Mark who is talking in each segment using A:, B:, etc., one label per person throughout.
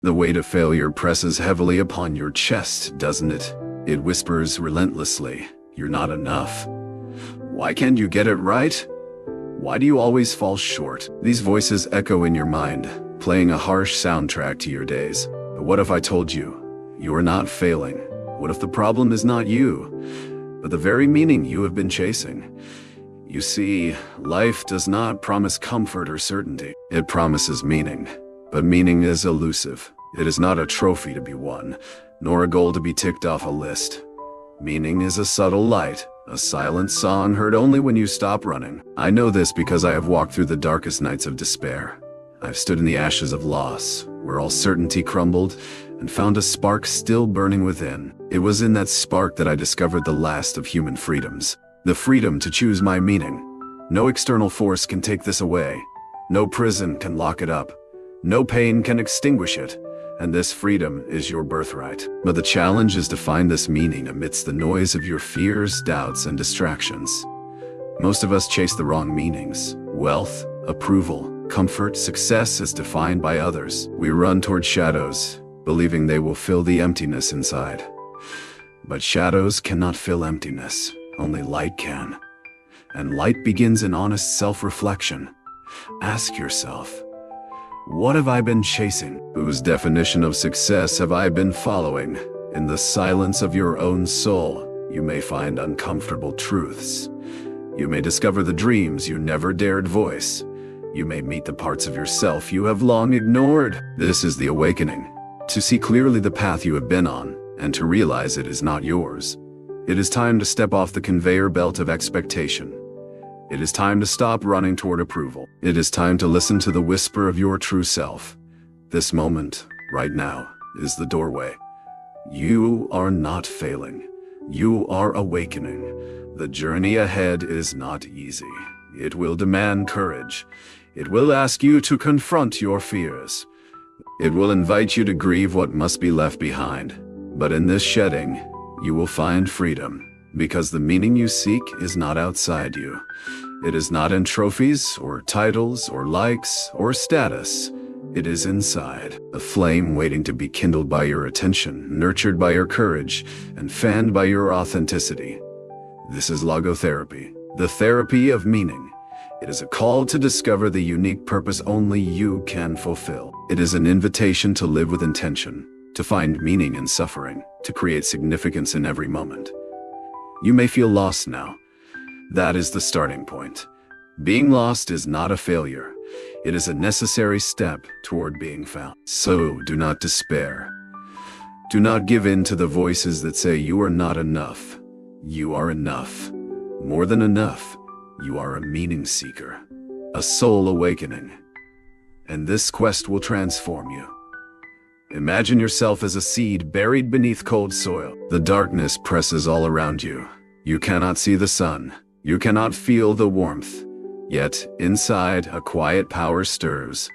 A: The weight of failure presses heavily upon your chest, doesn't it? It whispers relentlessly, "You're not enough. Why can't you get it right? Why do you always fall short?" These voices echo in your mind, playing a harsh soundtrack to your days. But what if I told you, you are not failing? What if the problem is not you, but the very meaning you have been chasing? You see, life does not promise comfort or certainty. It promises meaning. But meaning is elusive. It is not a trophy to be won, nor a goal to be ticked off a list. Meaning is a subtle light, a silent song heard only when you stop running. I know this because I have walked through the darkest nights of despair. I've stood in the ashes of loss, where all certainty crumbled, and found a spark still burning within. It was in that spark that I discovered the last of human freedoms. The freedom to choose my meaning. No external force can take this away. No prison can lock it up. No pain can extinguish it, and this freedom is your birthright. But the challenge is to find this meaning amidst the noise of your fears, doubts, and distractions. Most of us chase the wrong meanings. Wealth, approval, comfort, success is defined by others. We run toward shadows, believing they will fill the emptiness inside. But shadows cannot fill emptiness. Only light can. And light begins in honest self-reflection. Ask yourself, what have I been chasing? Whose definition of success have I been following? In the silence of your own soul, you may find uncomfortable truths. You may discover the dreams you never dared voice. You may meet the parts of yourself you have long ignored. This is the awakening, to see clearly the path you have been on, and to realize it is not yours. It is time to step off the conveyor belt of expectation. It is time to stop running toward approval. It is time to listen to the whisper of your true self. This moment, right now, is the doorway. You are not failing. You are awakening. The journey ahead is not easy. It will demand courage. It will ask you to confront your fears. It will invite you to grieve what must be left behind. But in this shedding, you will find freedom. Because the meaning you seek is not outside you. It is not in trophies or titles or likes or status. It is inside, a flame waiting to be kindled by your attention, nurtured by your courage, and fanned by your authenticity. This is logotherapy, the therapy of meaning. It is a call to discover the unique purpose only you can fulfill. It is an invitation to live with intention, to find meaning in suffering, to create significance in every moment. You may feel lost now. That is the starting point. Being lost is not a failure. It is a necessary step toward being found. So do not despair. Do not give in to the voices that say you are not enough. You are enough. More than enough. You are a meaning seeker, a soul awakening. And this quest will transform you. Imagine yourself as a seed buried beneath cold soil. The darkness presses all around you. You cannot see the sun. You cannot feel the warmth. Yet, inside, a quiet power stirs,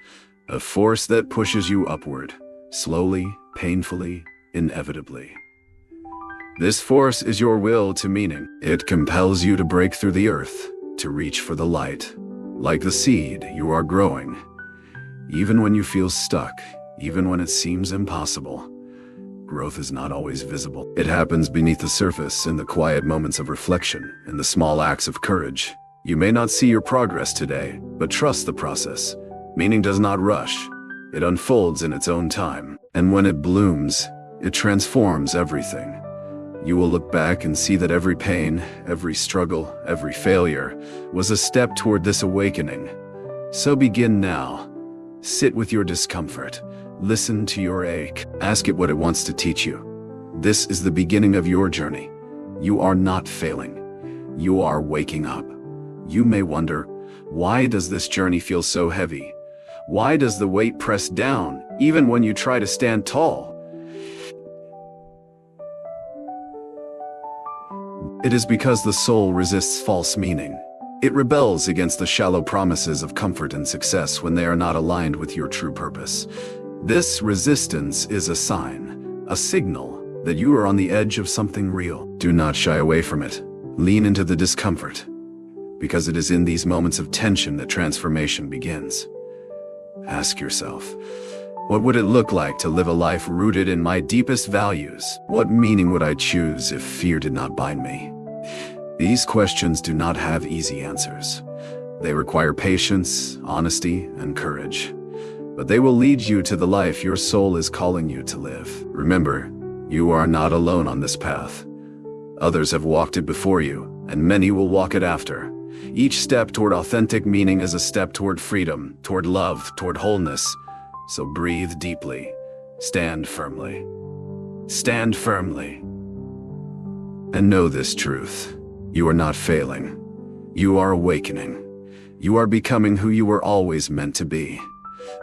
A: a force that pushes you upward, slowly, painfully, inevitably. This force is your will to meaning. It compels you to break through the earth, to reach for the light. Like the seed, you are growing. Even when you feel stuck, even when it seems impossible, growth is not always visible. It happens beneath the surface, in the quiet moments of reflection, in the small acts of courage. You may not see your progress today, but trust the process. Meaning does not rush. It unfolds in its own time. And when it blooms, it transforms everything. You will look back and see that every pain, every struggle, every failure was a step toward this awakening. So begin now. Sit with your discomfort. Listen to your ache. Ask it what it wants to teach you. This is the beginning of your journey. You are not failing. You are waking up. You may wonder, why does this journey feel so heavy? Why does the weight press down, even when you try to stand tall? It is because the soul resists false meaning. It rebels against the shallow promises of comfort and success when they are not aligned with your true purpose. This resistance is a sign, a signal that you are on the edge of something real. Do not shy away from it. Lean into the discomfort, because it is in these moments of tension that transformation begins. Ask yourself, What would it look like to live a life rooted in my deepest values? What meaning would I choose if fear did not bind me? These questions do not have easy answers. They require patience, honesty, and courage. But they will lead you to the life your soul is calling you to live. Remember, you are not alone on this path. Others have walked it before you, and many will walk it after. Each step toward authentic meaning is a step toward freedom, toward love, toward wholeness. So breathe deeply. Stand firmly. Stand firmly. And know this truth. You are not failing. You are awakening. You are becoming who you were always meant to be.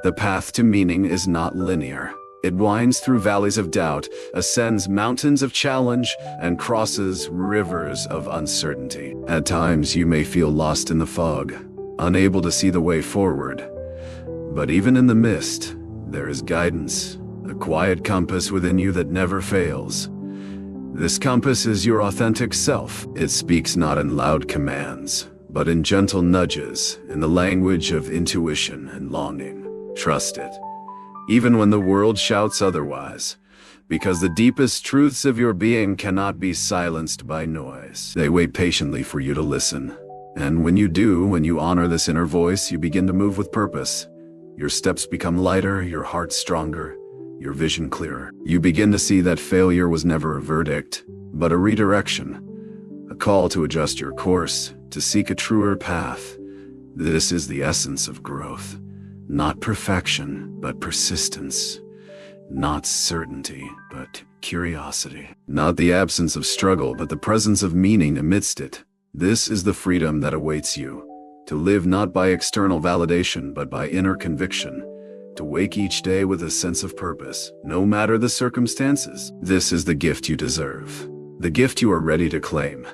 A: The path to meaning is not linear. It winds through valleys of doubt, ascends mountains of challenge, and crosses rivers of uncertainty. At times you may feel lost in the fog, unable to see the way forward. But even in the mist, there is guidance, a quiet compass within you that never fails. This compass is your authentic self. It speaks not in loud commands, but in gentle nudges, in the language of intuition and longing. Trust it, even when the world shouts otherwise, because the deepest truths of your being cannot be silenced by noise. They wait patiently for you to listen. And when you do, when you honor this inner voice, you begin to move with purpose. Your steps become lighter, your heart stronger, your vision clearer. You begin to see that failure was never a verdict, but a redirection, a call to adjust your course, to seek a truer path. This is the essence of growth. Not perfection, but persistence. Not certainty, but curiosity. Not the absence of struggle, but the presence of meaning amidst it. This is the freedom that awaits you. To live not by external validation, but by inner conviction. To wake each day with a sense of purpose, no matter the circumstances. This is the gift you deserve. The gift you are ready to claim.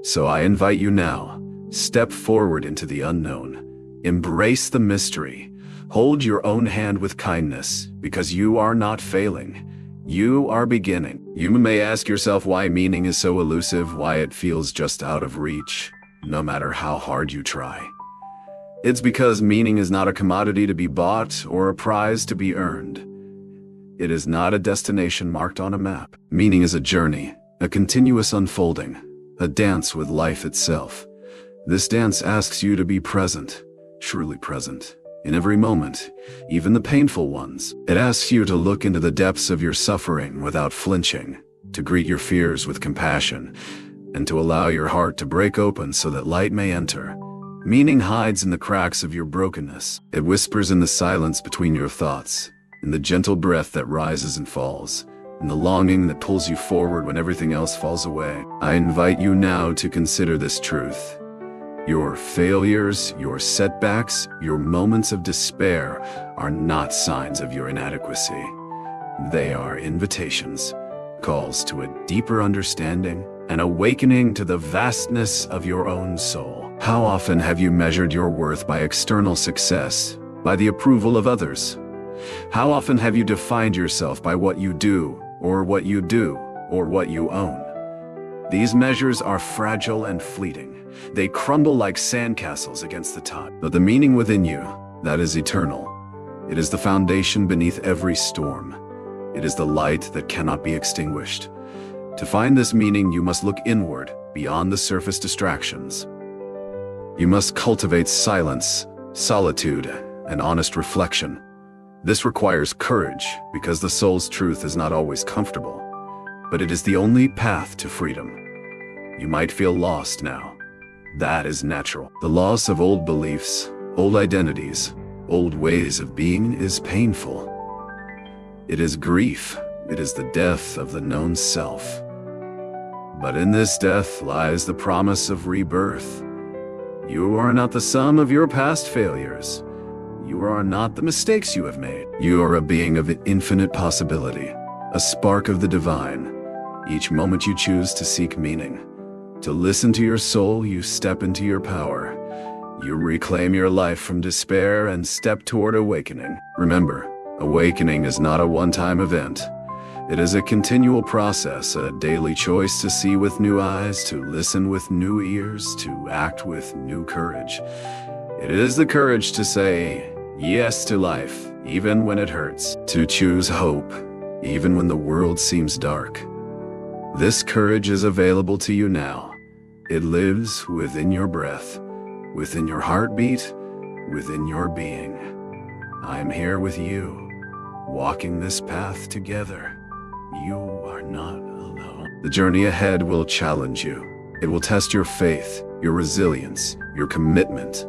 A: So I invite you now, step forward into the unknown. Embrace the mystery. Hold your own hand with kindness, because you are not failing. You are beginning. You may ask yourself why meaning is so elusive, why it feels just out of reach, no matter how hard you try. It's because meaning is not a commodity to be bought or a prize to be earned. It is not a destination marked on a map. Meaning is a journey, a continuous unfolding, a dance with life itself. This dance asks you to be present, truly present, in every moment, even the painful ones. It asks you to look into the depths of your suffering without flinching, to greet your fears with compassion, and to allow your heart to break open so that light may enter. Meaning hides in the cracks of your brokenness. It whispers in the silence between your thoughts, in the gentle breath that rises and falls, in the longing that pulls you forward when everything else falls away. I invite you now to consider this truth. Your failures, your setbacks, your moments of despair are not signs of your inadequacy. They are invitations, calls to a deeper understanding, an awakening to the vastness of your own soul. How often have you measured your worth by external success, by the approval of others? How often have you defined yourself by what you do, or what you own? These measures are fragile and fleeting. They crumble like sandcastles against the tide. But the meaning within you, that is eternal. It is the foundation beneath every storm. It is the light that cannot be extinguished. To find this meaning, you must look inward, beyond the surface distractions. You must cultivate silence, solitude, and honest reflection. This requires courage, because the soul's truth is not always comfortable, but it is the only path to freedom. You might feel lost now. That is natural. The loss of old beliefs, old identities, old ways of being is painful. It is grief. It is the death of the known self. But in this death lies the promise of rebirth. You are not the sum of your past failures. You are not the mistakes you have made. You are a being of infinite possibility, a spark of the divine. Each moment you choose to seek meaning, to listen to your soul, you step into your power. You reclaim your life from despair and step toward awakening. Remember, awakening is not a one-time event. It is a continual process, a daily choice to see with new eyes, to listen with new ears, to act with new courage. It is the courage to say yes to life, even when it hurts, to choose hope, even when the world seems dark. This courage is available to you now. It lives within your breath, within your heartbeat, within your being. I am here with you, walking this path together. You are not alone. The journey ahead will challenge you. It will test your faith, your resilience, your commitment,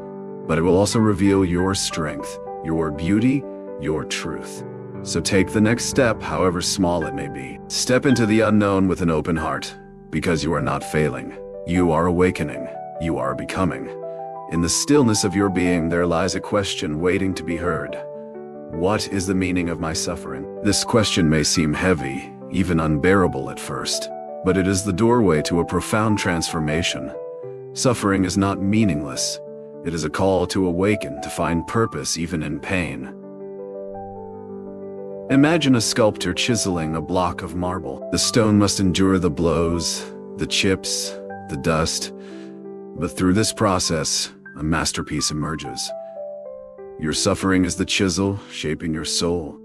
A: but it will also reveal your strength, your beauty, your truth. So take the next step, however small it may be. Step into the unknown with an open heart, because you are not failing. You are awakening. You are becoming. In the stillness of your being, there lies a question waiting to be heard. What is the meaning of my suffering? This question may seem heavy, even unbearable at first, but it is the doorway to a profound transformation. Suffering is not meaningless. It is a call to awaken, to find purpose even in pain. Imagine a sculptor chiseling a block of marble. The stone must endure the blows, the chips, the dust, but through this process, a masterpiece emerges. Your suffering is the chisel shaping your soul.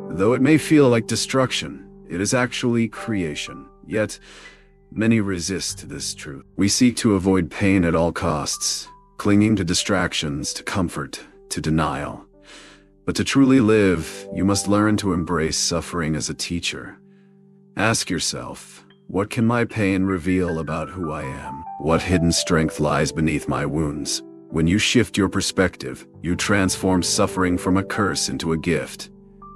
A: Though it may feel like destruction, it is actually creation. Yet, many resist this truth. We seek to avoid pain at all costs, clinging to distractions, to comfort, to denial. But to truly live, you must learn to embrace suffering as a teacher. Ask yourself, what can my pain reveal about who I am? What hidden strength lies beneath my wounds? When you shift your perspective, you transform suffering from a curse into a gift.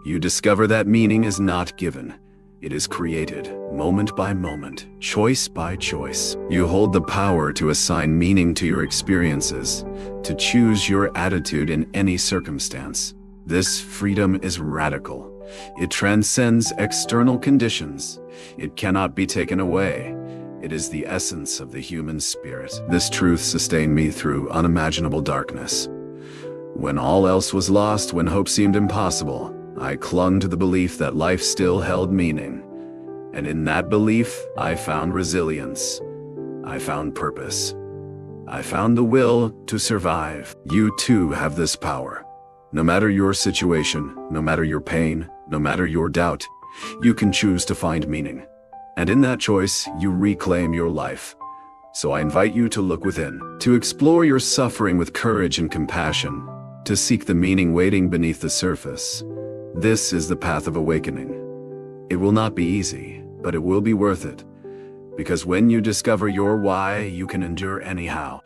A: You discover that meaning is not given. It is created, moment by moment, choice by choice. You hold the power to assign meaning to your experiences, to choose your attitude in any circumstance. This freedom is radical. It transcends external conditions. It cannot be taken away. It is the essence of the human spirit. This truth sustained me through unimaginable darkness. When all else was lost, when hope seemed impossible, I clung to the belief that life still held meaning. And in that belief, I found resilience. I found purpose. I found the will to survive. You too have this power. No matter your situation, no matter your pain, no matter your doubt, you can choose to find meaning. And in that choice, you reclaim your life. So I invite you to look within, to explore your suffering with courage and compassion, to seek the meaning waiting beneath the surface. This is the path of awakening. It will not be easy, but it will be worth it. Because when you discover your why, you can endure anyhow.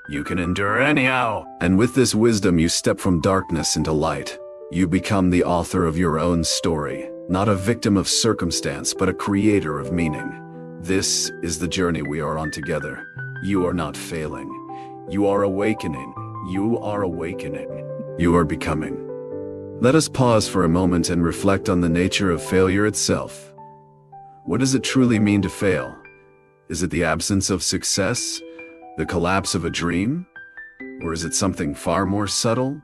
A: You can endure anyhow. And with this wisdom, you step from darkness into light. You become the author of your own story, not a victim of circumstance, but a creator of meaning. This is the journey we are on together. You are not failing. You are awakening. You are awakening. You are becoming. Let us pause for a moment and reflect on the nature of failure itself. What does it truly mean to fail? Is it the absence of success? The collapse of a dream? Or is it something far more subtle?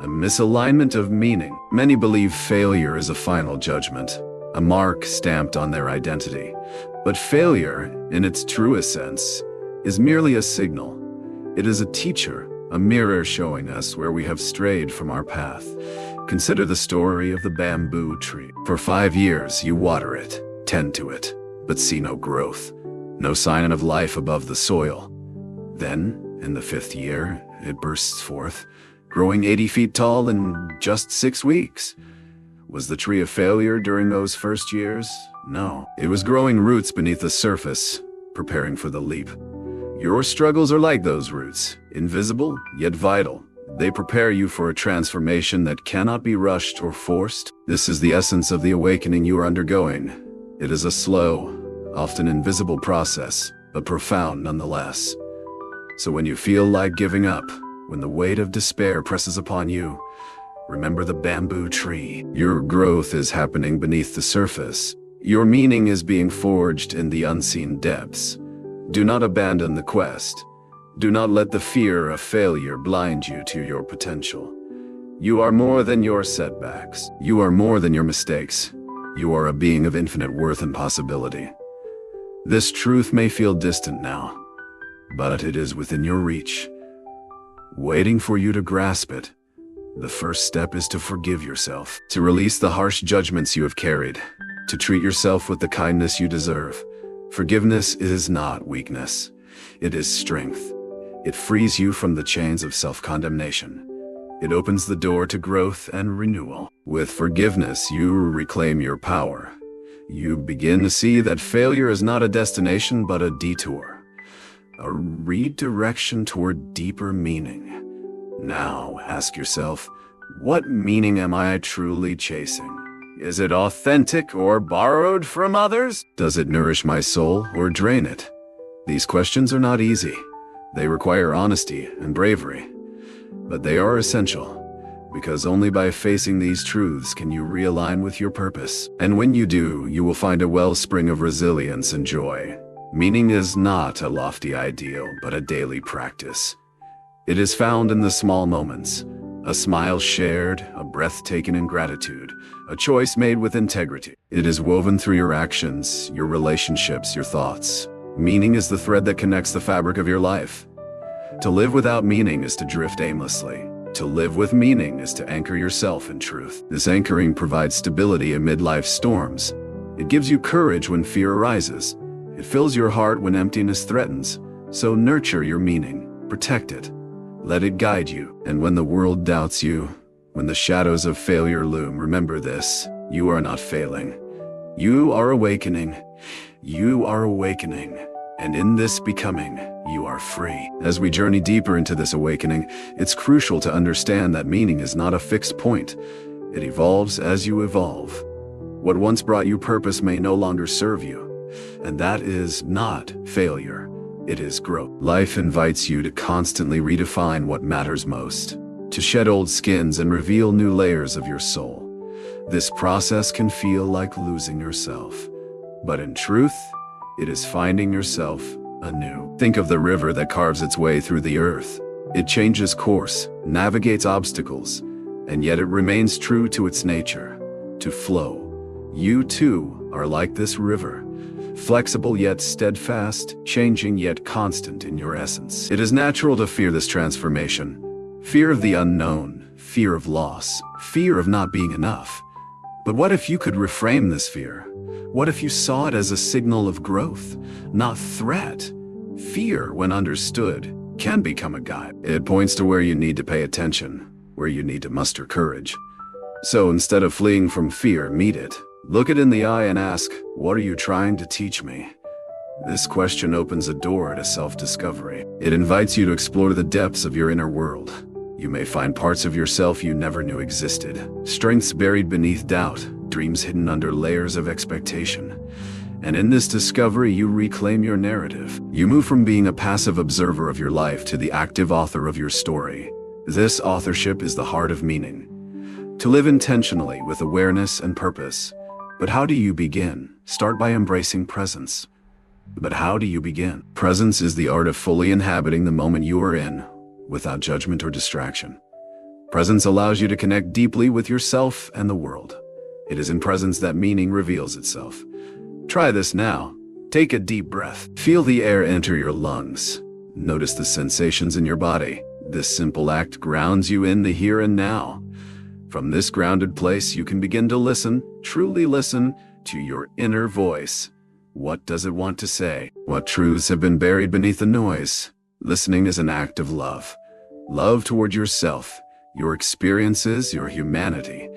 A: A misalignment of meaning. Many believe failure is a final judgment, a mark stamped on their identity. But failure, in its truest sense, is merely a signal. It is a teacher, a mirror showing us where we have strayed from our path. Consider the story of the bamboo tree. For 5 years, you water it, tend to it, but see no growth, no sign of life above the soil. Then, in the 5th year, it bursts forth, growing 80 feet tall in just 6 weeks. Was the tree a failure during those first years? No. It was growing roots beneath the surface, preparing for the leap. Your struggles are like those roots, invisible yet vital. They prepare you for a transformation that cannot be rushed or forced. This is the essence of the awakening you are undergoing. It is a slow, often invisible process, but profound nonetheless. So when you feel like giving up, when the weight of despair presses upon you, remember the bamboo tree. Your growth is happening beneath the surface. Your meaning is being forged in the unseen depths. Do not abandon the quest. Do not let the fear of failure blind you to your potential. You are more than your setbacks. You are more than your mistakes. You are a being of infinite worth and possibility. This truth may feel distant now, but it is within your reach, waiting for you to grasp it. The first step is to forgive yourself, to release the harsh judgments you have carried, to treat yourself with the kindness you deserve. Forgiveness is not weakness. It is strength. It frees you from the chains of self-condemnation. It opens the door to growth and renewal. With forgiveness, you reclaim your power. You begin to see that failure is not a destination but a detour, a redirection toward deeper meaning. Now ask yourself, what meaning am I truly chasing? Is it authentic or borrowed from others? Does it nourish my soul or drain it? These questions are not easy. They require honesty and bravery. But they are essential, because only by facing these truths can you realign with your purpose. And when you do, you will find a wellspring of resilience and joy. Meaning is not a lofty ideal, but a daily practice. It is found in the small moments, a smile shared, a breath taken in gratitude, a choice made with integrity. It is woven through your actions, your relationships, your thoughts. Meaning is the thread that connects the fabric of your life. To live without meaning is to drift aimlessly. To live with meaning is to anchor yourself in truth. This anchoring provides stability amid life's storms. It gives you courage when fear arises. It fills your heart when emptiness threatens. So nurture your meaning. Protect it. Let it guide you. And when the world doubts you, when the shadows of failure loom, remember this: you are not failing. You are awakening. You are awakening. And in this becoming, you are free. As we journey deeper into this awakening, it's crucial to understand that meaning is not a fixed point. It evolves as you evolve. What once brought you purpose may no longer serve you. And that is not failure. It is growth. Life invites you to constantly redefine what matters most, to shed old skins and reveal new layers of your soul. This process can feel like losing yourself. But in truth, it is finding yourself anew. Think of the river that carves its way through the earth. It changes course, navigates obstacles, and yet it remains true to its nature, to flow. You too are like this river, flexible yet steadfast, changing yet constant in your essence. It is natural to fear this transformation. Fear of the unknown, fear of loss, fear of not being enough. But what if you could reframe this fear? What if you saw it as a signal of growth, not threat? Fear, when understood, can become a guide. It points to where you need to pay attention, where you need to muster courage. So instead of fleeing from fear, meet it. Look it in the eye and ask, what are you trying to teach me? This question opens a door to self-discovery. It invites you to explore the depths of your inner world. You may find parts of yourself you never knew existed, strengths buried beneath doubt, dreams hidden under layers of expectation. And in this discovery, you reclaim your narrative. You move from being a passive observer of your life to the active author of your story. This authorship is the heart of meaning. To live intentionally with awareness and purpose. But how do you begin? Start by embracing presence. But how do you begin? Presence is the art of fully inhabiting the moment you are in, without judgment or distraction. Presence allows you to connect deeply with yourself and the world. It is in presence that meaning reveals itself. Try this now. Take a deep breath. Feel the air enter your lungs. Notice the sensations in your body. This simple act grounds you in the here and now. From this grounded place, you can begin to listen, truly listen, to your inner voice. What does it want to say? What truths have been buried beneath the noise? Listening is an act of love. Love toward yourself, your experiences, your humanity.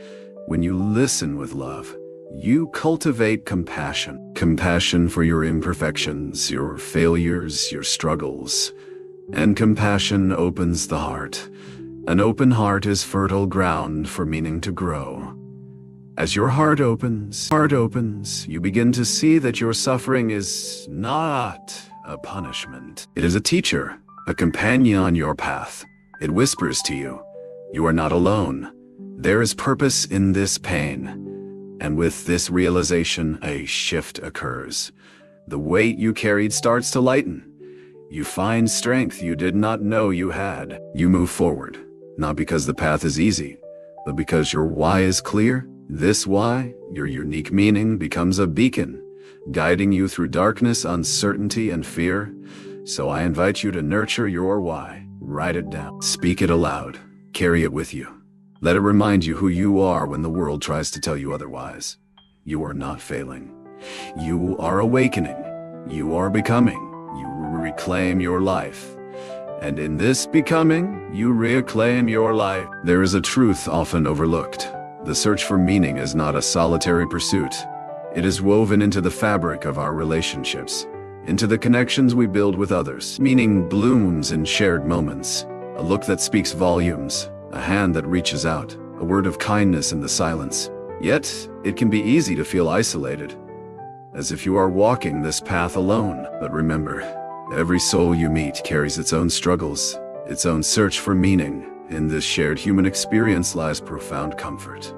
A: When you listen with love, you cultivate compassion. Compassion for your imperfections, your failures, your struggles. And compassion opens the heart. An open heart is fertile ground for meaning to grow. As your heart opens, you begin to see that your suffering is not a punishment. It is a teacher, a companion on your path. It whispers to you, you are not alone. There is purpose in this pain. And with this realization, a shift occurs. The weight you carried starts to lighten. You find strength you did not know you had. You move forward, not because the path is easy, but because your why is clear. This why, your unique meaning, becomes a beacon, guiding you through darkness, uncertainty, and fear. So I invite you to nurture your why. Write it down. Speak it aloud. Carry it with you. Let it remind you who you are when the world tries to tell you otherwise. You are not failing. You are awakening. You are becoming. You reclaim your life. And in this becoming, you reclaim your life. There is a truth often overlooked. The search for meaning is not a solitary pursuit. It is woven into the fabric of our relationships, into the connections we build with others. Meaning blooms in shared moments, a look that speaks volumes, a hand that reaches out, a word of kindness in the silence. Yet, it can be easy to feel isolated, as if you are walking this path alone. But remember, every soul you meet carries its own struggles, its own search for meaning. In this shared human experience lies profound comfort.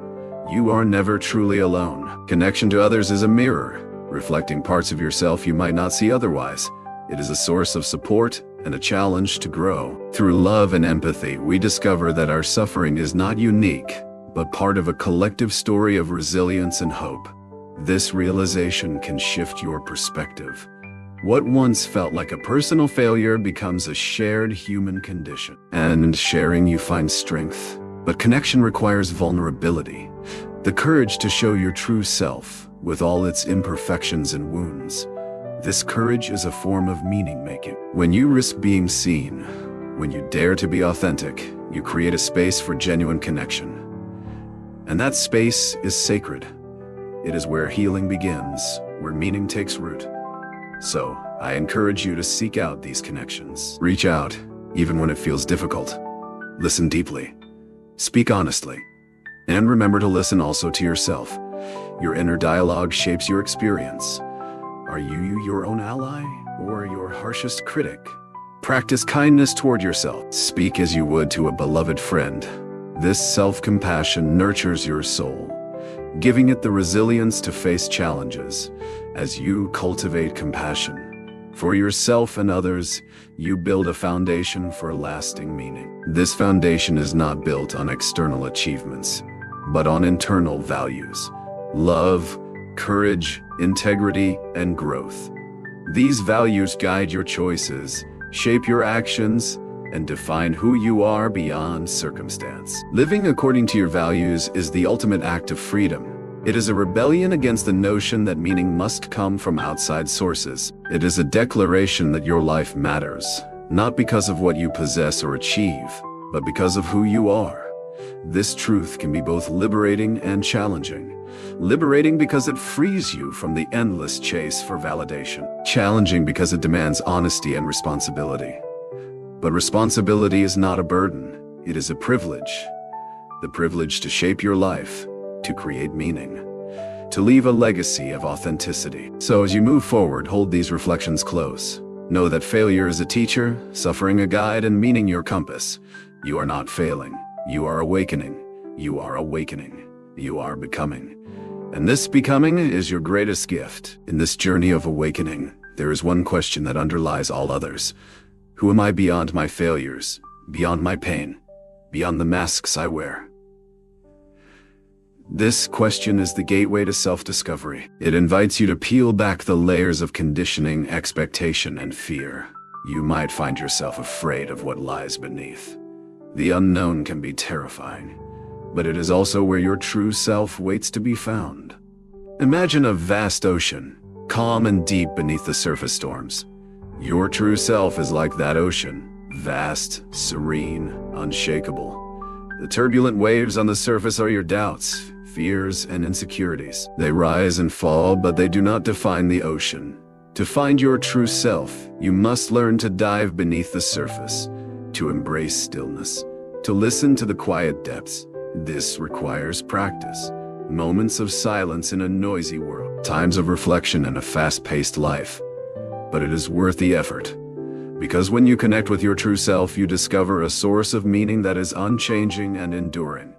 A: You are never truly alone. Connection to others is a mirror, reflecting parts of yourself you might not see otherwise. It is a source of support and a challenge to grow. Through love and empathy, we discover that our suffering is not unique, but part of a collective story of resilience and hope. This realization can shift your perspective. What once felt like a personal failure becomes a shared human condition. And in sharing, you find strength. But connection requires vulnerability, the courage to show your true self with all its imperfections and wounds. This courage is a form of meaning-making. When you risk being seen, when you dare to be authentic, you create a space for genuine connection. And that space is sacred. It is where healing begins, where meaning takes root. So, I encourage you to seek out these connections. Reach out, even when it feels difficult. Listen deeply. Speak honestly. And remember to listen also to yourself. Your inner dialogue shapes your experience. Are you your own ally or your harshest critic? Practice kindness toward yourself. Speak as you would to a beloved friend. This self-compassion nurtures your soul, giving it the resilience to face challenges. As you cultivate compassion for yourself and others, you build a foundation for lasting meaning. This foundation is not built on external achievements, but on internal values: love, courage, integrity, and growth. These values guide your choices, shape your actions, and define who you are beyond circumstance. Living according to your values is the ultimate act of freedom. It is a rebellion against the notion that meaning must come from outside sources. It is a declaration that your life matters, not because of what you possess or achieve, but because of who you are. This truth can be both liberating and challenging. Liberating because it frees you from the endless chase for validation. Challenging because it demands honesty and responsibility. But responsibility is not a burden. It is a privilege. The privilege to shape your life, to create meaning, to leave a legacy of authenticity. So as you move forward, hold these reflections close. Know that failure is a teacher, suffering a guide, and meaning your compass. You are not failing. You are awakening. You are awakening. You are becoming. And this becoming is your greatest gift. In this journey of awakening, there is one question that underlies all others. Who am I beyond my failures, beyond my pain, beyond the masks I wear? This question is the gateway to self-discovery. It invites you to peel back the layers of conditioning, expectation, and fear. You might find yourself afraid of what lies beneath. The unknown can be terrifying, but it is also where your true self waits to be found. Imagine a vast ocean, calm and deep beneath the surface storms. Your true self is like that ocean, vast, serene, unshakable. The turbulent waves on the surface are your doubts, fears, and insecurities. They rise and fall, but they do not define the ocean. To find your true self, you must learn to dive beneath the surface, to embrace stillness, to listen to the quiet depths. This requires practice, moments of silence in a noisy world, times of reflection in a fast-paced life. But it is worth the effort, because when you connect with your true self, you discover a source of meaning that is unchanging and enduring.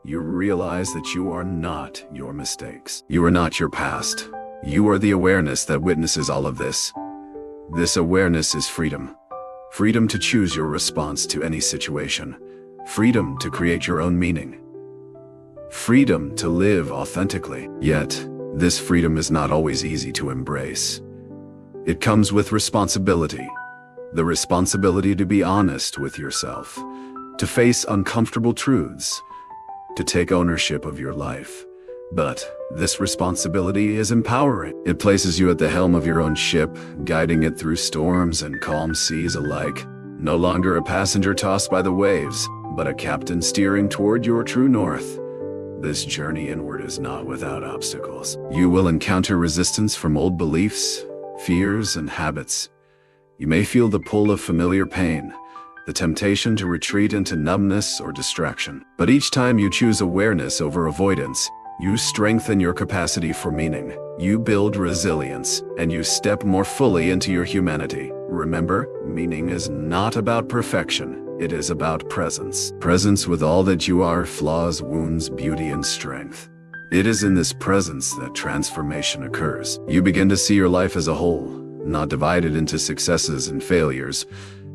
A: You realize that you are not your mistakes. You are not your past. You are the awareness that witnesses all of this. This awareness is freedom. Freedom to choose your response to any situation. Freedom to create your own meaning. Freedom to live authentically. Yet, this freedom is not always easy to embrace. It comes with responsibility. The responsibility to be honest with yourself, to face uncomfortable truths, to take ownership of your life. But this responsibility is empowering. It places you at the helm of your own ship, guiding it through storms and calm seas alike. No longer a passenger tossed by the waves, but a captain steering toward your true north. This journey inward is not without obstacles. You will encounter resistance from old beliefs, fears, and habits. You may feel the pull of familiar pain, the temptation to retreat into numbness or distraction. But each time you choose awareness over avoidance, you strengthen your capacity for meaning. You build resilience, and you step more fully into your humanity. Remember, meaning is not about perfection. It is about presence. Presence with all that you are, flaws, wounds, beauty, and strength. It is in this presence that transformation occurs. You begin to see your life as a whole, not divided into successes and failures,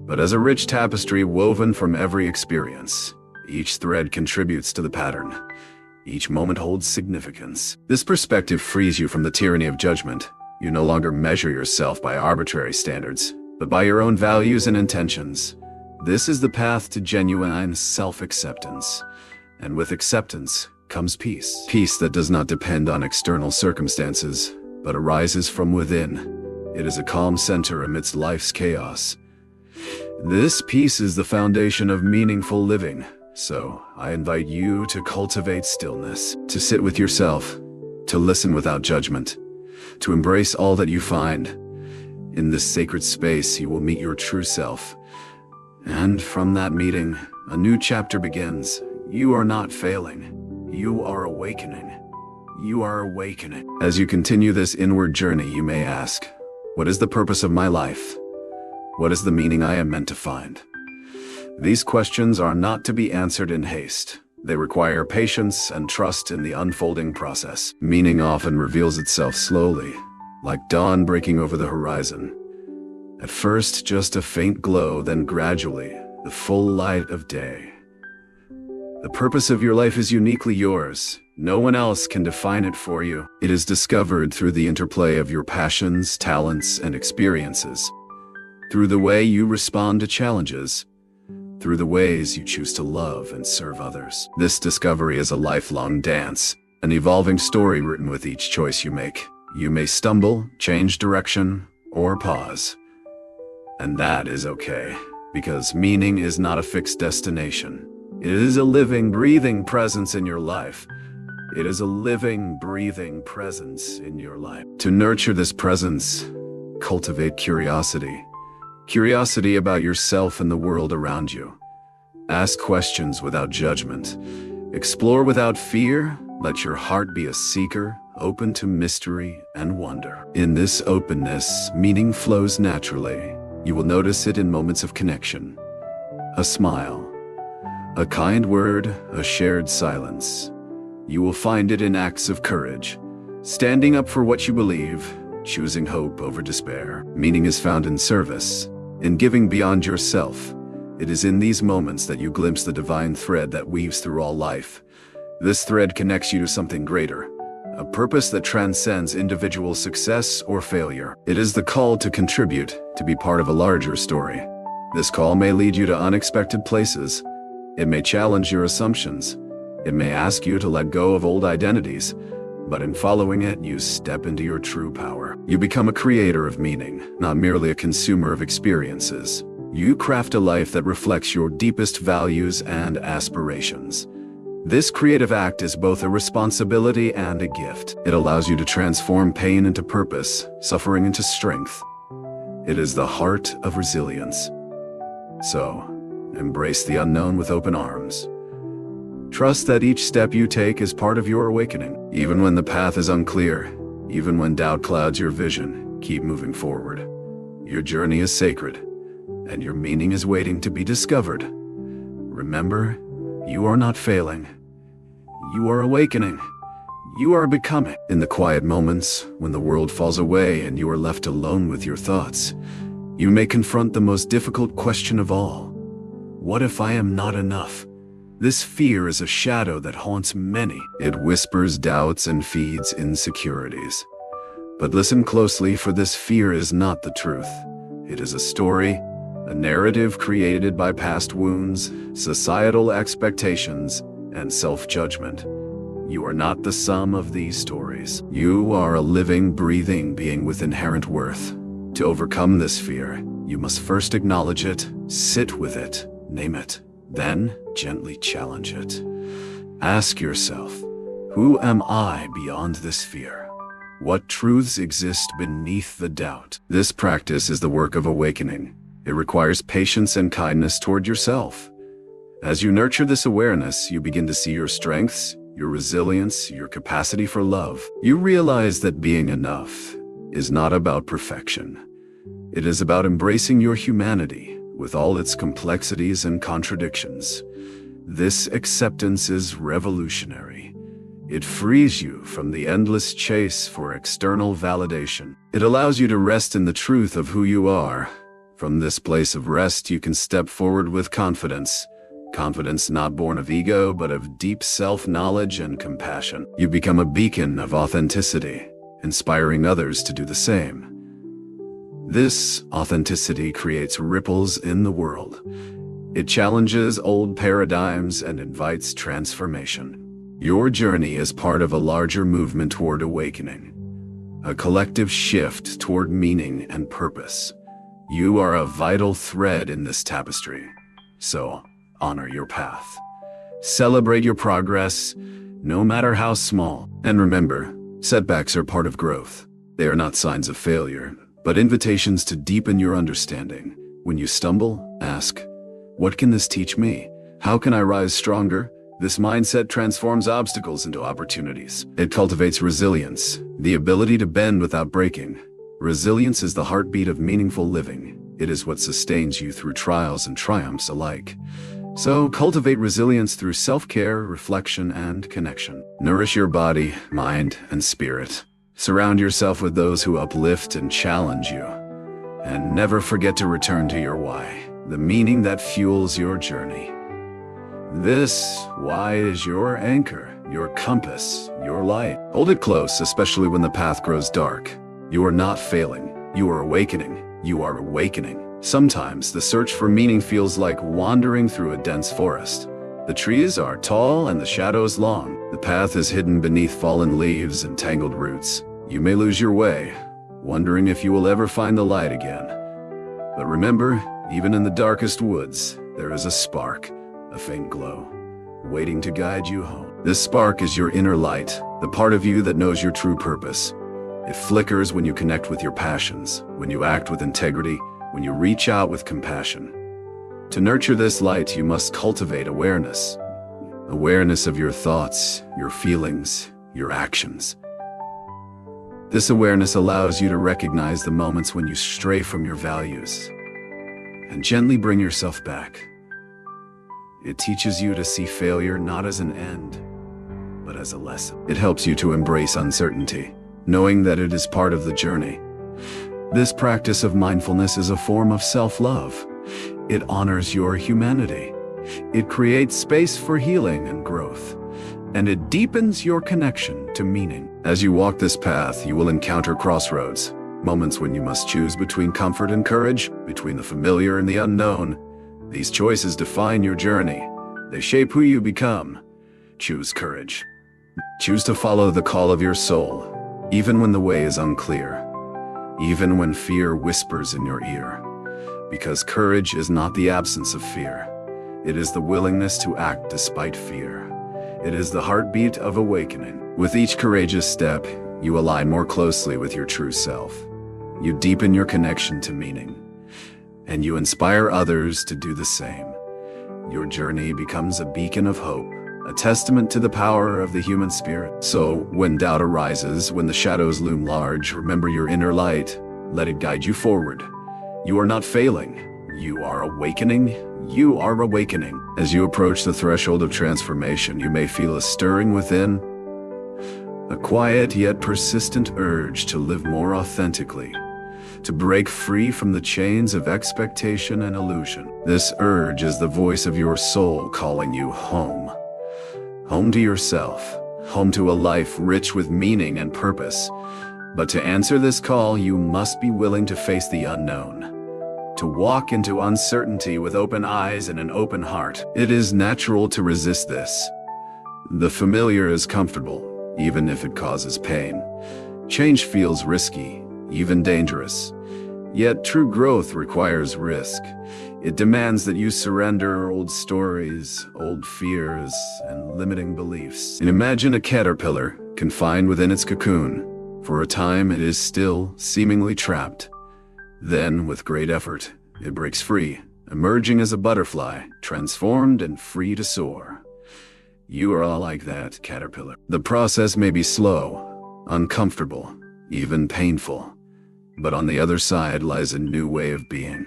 A: but as a rich tapestry woven from every experience. Each thread contributes to the pattern. Each moment holds significance. This perspective frees you from the tyranny of judgment. You no longer measure yourself by arbitrary standards, but by your own values and intentions. This is the path to genuine self-acceptance. And with acceptance comes peace. Peace that does not depend on external circumstances, but arises from within. It is a calm center amidst life's chaos. This peace is the foundation of meaningful living. So, I invite you to cultivate stillness, to sit with yourself, to listen without judgment, to embrace all that you find. In this sacred space, you will meet your true self. And from that meeting, a new chapter begins. You are not failing. You are awakening. You are awakening. As you continue this inward journey, you may ask, what is the purpose of my life? What is the meaning I am meant to find? These questions are not to be answered in haste. They require patience and trust in the unfolding process. Meaning often reveals itself slowly, like dawn breaking over the horizon. At first, just a faint glow, then gradually, the full light of day. The purpose of your life is uniquely yours. No one else can define it for you. It is discovered through the interplay of your passions, talents, and experiences. Through the way you respond to challenges. Through the ways you choose to love and serve others. This discovery is a lifelong dance, an evolving story written with each choice you make. You may stumble, change direction, or pause. And that is okay, because meaning is not a fixed destination. It is a living, breathing presence in your life. It is a living, breathing presence in your life. To nurture this presence, cultivate curiosity. Curiosity about yourself and the world around you. Ask questions without judgment. Explore without fear. Let your heart be a seeker, open to mystery and wonder. In this openness, meaning flows naturally. You will notice it in moments of connection. A smile, a kind word, a shared silence. You will find it in acts of courage, standing up for what you believe, choosing hope over despair. Meaning is found in service, in giving beyond yourself. It is in these moments that you glimpse the divine thread that weaves through all life. This thread connects you to something greater, a purpose that transcends individual success or failure. It is the call to contribute, to be part of a larger story. This call may lead you to unexpected places. It may challenge your assumptions. It may ask you to let go of old identities. But in following it, you step into your true power. You become a creator of meaning, not merely a consumer of experiences. You craft a life that reflects your deepest values and aspirations. This creative act is both a responsibility and a gift. It allows you to transform pain into purpose, suffering into strength. It is the heart of resilience. So, embrace the unknown with open arms. Trust that each step you take is part of your awakening. Even when the path is unclear, even when doubt clouds your vision, keep moving forward. Your journey is sacred, and your meaning is waiting to be discovered. Remember, you are not failing. You are awakening. You are becoming. In the quiet moments, when the world falls away and you are left alone with your thoughts, you may confront the most difficult question of all. What if I am not enough? This fear is a shadow that haunts many. It whispers doubts and feeds insecurities. But listen closely, for this fear is not the truth. It is a story, a narrative created by past wounds, societal expectations, and self-judgment. You are not the sum of these stories. You are a living, breathing being with inherent worth. To overcome this fear, you must first acknowledge it, sit with it, name it, then gently challenge it. Ask yourself, who am I beyond this fear? What truths exist beneath the doubt? This practice is the work of awakening. It requires patience and kindness toward yourself. As you nurture this awareness, you begin to see your strengths, your resilience, your capacity for love. You realize that being enough is not about perfection. It is about embracing your humanity with all its complexities and contradictions. This acceptance is revolutionary. It frees you from the endless chase for external validation. It allows you to rest in the truth of who you are. From this place of rest, you can step forward with confidence. Confidence not born of ego, but of deep self-knowledge and compassion. You become a beacon of authenticity, inspiring others to do the same. This authenticity creates ripples in the world. It challenges old paradigms and invites transformation. Your journey is part of a larger movement toward awakening, a collective shift toward meaning and purpose. You are a vital thread in this tapestry. So, honor your path. Celebrate your progress, no matter how small. And remember, setbacks are part of growth. They are not signs of failure, but invitations to deepen your understanding. When you stumble, ask, what can this teach me? How can I rise stronger? This mindset transforms obstacles into opportunities. It cultivates resilience, the ability to bend without breaking. Resilience is the heartbeat of meaningful living. It is what sustains you through trials and triumphs alike. So cultivate resilience through self-care, reflection, and connection. Nourish your body, mind, and spirit. Surround yourself with those who uplift and challenge you. And never forget to return to your why, the meaning that fuels your journey. This why is your anchor, your compass, your light. Hold it close, especially when the path grows dark. You are not failing. You are awakening. You are awakening. Sometimes the search for meaning feels like wandering through a dense forest. The trees are tall and the shadows long. The path is hidden beneath fallen leaves and tangled roots. You may lose your way, wondering if you will ever find the light again. But remember, even in the darkest woods, there is a spark, a faint glow, waiting to guide you home. This spark is your inner light, the part of you that knows your true purpose. It flickers when you connect with your passions, when you act with integrity, when you reach out with compassion. To nurture this light, you must cultivate awareness. Awareness of your thoughts, your feelings, your actions. This awareness allows you to recognize the moments when you stray from your values and gently bring yourself back. It teaches you to see failure not as an end, but as a lesson. It helps you to embrace uncertainty, knowing that it is part of the journey. This practice of mindfulness is a form of self-love. It honors your humanity. It creates space for healing and growth, and it deepens your connection to meaning. As you walk this path, you will encounter crossroads, moments when you must choose between comfort and courage, between the familiar and the unknown. These choices define your journey. They shape who you become. Choose courage. Choose to follow the call of your soul, even when the way is unclear. Even when fear whispers in your ear. Because courage is not the absence of fear. It is the willingness to act despite fear. It is the heartbeat of awakening. With each courageous step, you align more closely with your true self. You deepen your connection to meaning. And you inspire others to do the same. Your journey becomes a beacon of hope, a testament to the power of the human spirit. So, when doubt arises, when the shadows loom large, remember your inner light. Let it guide you forward. You are not failing. You are awakening. You are awakening. As you approach the threshold of transformation, you may feel a stirring within, a quiet yet persistent urge to live more authentically, to break free from the chains of expectation and illusion. This urge is the voice of your soul calling you home. Home to yourself, home to a life rich with meaning and purpose. But to answer this call, you must be willing to face the unknown, to walk into uncertainty with open eyes and an open heart. It is natural to resist this. The familiar is comfortable, even if it causes pain. Change feels risky, even dangerous. Yet true growth requires risk. It demands that you surrender old stories, old fears, and limiting beliefs. And imagine a caterpillar confined within its cocoon. For a time, it is still seemingly trapped. Then, with great effort, it breaks free, emerging as a butterfly, transformed and free to soar. You are all like that, caterpillar. The process may be slow, uncomfortable, even painful. But on the other side lies a new way of being.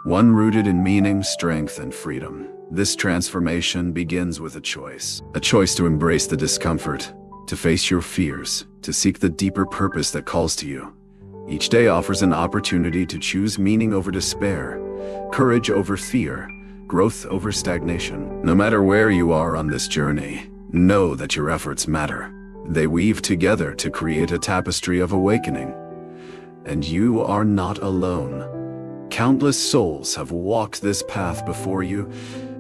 A: One rooted in meaning, strength, and freedom. This transformation begins with a choice. A choice to embrace the discomfort, to face your fears, to seek the deeper purpose that calls to you. Each day offers an opportunity to choose meaning over despair, courage over fear, growth over stagnation. No matter where you are on this journey, know that your efforts matter. They weave together to create a tapestry of awakening. And you are not alone. Countless souls have walked this path before you,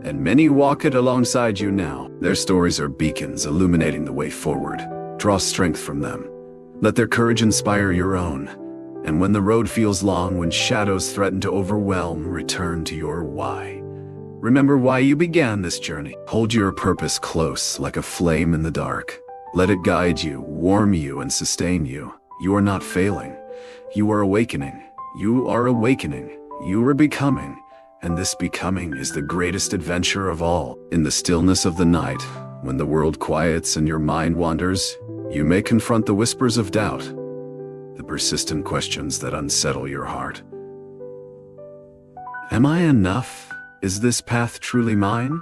A: and many walk it alongside you now. Their stories are beacons illuminating the way forward. Draw strength from them. Let their courage inspire your own. And when the road feels long, when shadows threaten to overwhelm, return to your why. Remember why you began this journey. Hold your purpose close like a flame in the dark. Let it guide you, warm you, and sustain you. You are not failing. You are awakening. You are awakening. You are becoming. And this becoming is the greatest adventure of all. In the stillness of the night, when the world quiets and your mind wanders, you may confront the whispers of doubt, the persistent questions that unsettle your heart. Am I enough? Is this path truly mine?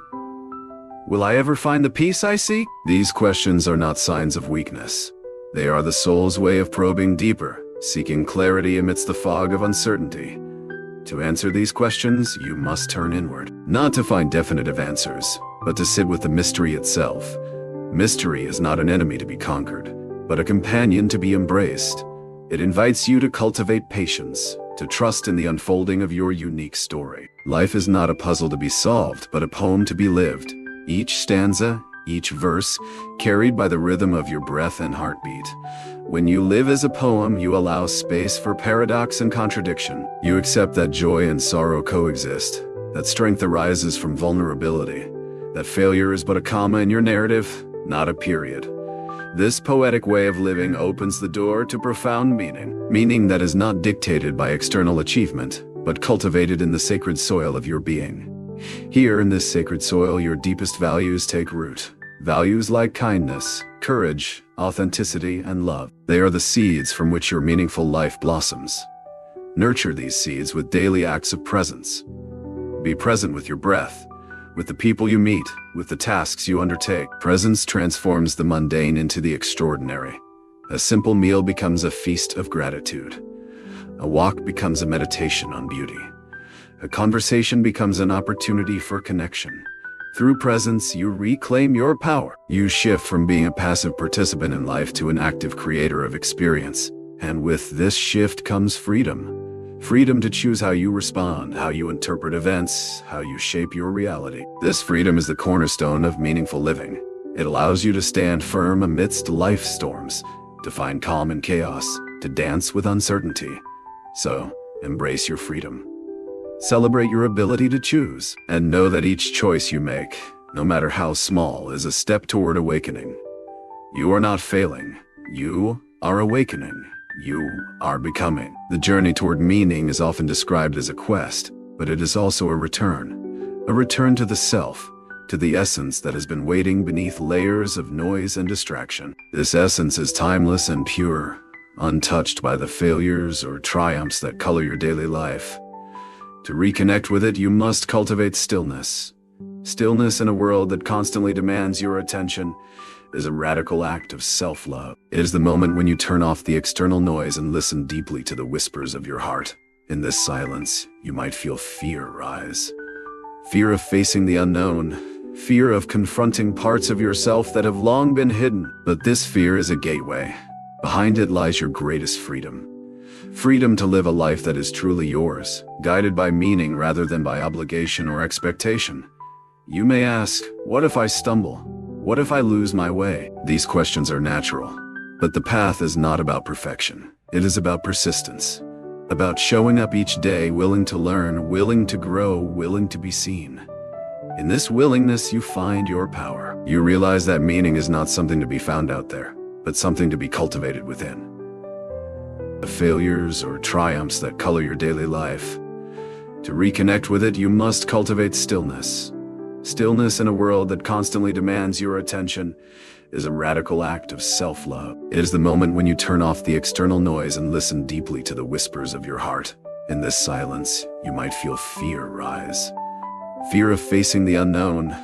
A: Will I ever find the peace I seek? These questions are not signs of weakness. They are the soul's way of probing deeper, seeking clarity amidst the fog of uncertainty. To answer these questions, you must turn inward, not to find definitive answers, but to sit with the mystery itself. Mystery is not an enemy to be conquered, but a companion to be embraced. It invites you to cultivate patience, to trust in the unfolding of your unique story. Life is not a puzzle to be solved, but a poem to be lived. Each stanza, each verse, carried by the rhythm of your breath and heartbeat. When you live as a poem, you allow space for paradox and contradiction. You accept that joy and sorrow coexist, that strength arises from vulnerability, that failure is but a comma in your narrative, not a period. This poetic way of living opens the door to profound meaning that is not dictated by external achievement, but cultivated in the sacred soil of your being. Here in this sacred soil, your deepest values take root. Values like kindness, courage, authenticity, and love. They are the seeds from which your meaningful life blossoms. Nurture these seeds with daily acts of presence. Be present with your breath, with the people you meet, with the tasks you undertake. Presence transforms the mundane into the extraordinary. A simple meal becomes a feast of gratitude. A walk becomes a meditation on beauty. A conversation becomes an opportunity for connection. Through presence, you reclaim your power. You shift from being a passive participant in life to an active creator of experience. And with this shift comes freedom. Freedom to choose how you respond, how you interpret events, how you shape your reality. This freedom is the cornerstone of meaningful living. It allows you to stand firm amidst life's storms, to find calm in chaos, to dance with uncertainty. So, embrace your freedom. Celebrate your ability to choose, and know that each choice you make, no matter how small, is a step toward awakening. You are not failing. You are awakening. You are becoming. The journey toward meaning is often described as a quest, but it is also a return to the self, to the essence that has been waiting beneath layers of noise and distraction. This essence is timeless and pure, untouched by the failures or triumphs that color your daily life. To reconnect with it, you must cultivate stillness. Stillness in a world that constantly demands your attention is a radical act of self-love. It is the moment when you turn off the external noise and listen deeply to the whispers of your heart. In this silence, you might feel fear rise. Fear of facing the unknown. Fear of confronting parts of yourself that have long been hidden. But this fear is a gateway. Behind it lies your greatest freedom. Freedom to live a life that is truly yours, guided by meaning rather than by obligation or expectation. You may ask, what if I stumble? What if I lose my way? These questions are natural, but the path is not about perfection. It is about persistence, about showing up each day, willing to learn, willing to grow, willing to be seen. In this willingness, you find your power. You realize that meaning is not something to be found out there, but something to be cultivated within. The failures or triumphs that color your daily life. To reconnect with it, you must cultivate stillness. Stillness in a world that constantly demands your attention is a radical act of self-love. It is the moment when you turn off the external noise and listen deeply to the whispers of your heart. In this silence, you might feel fear rise. Fear of facing the unknown.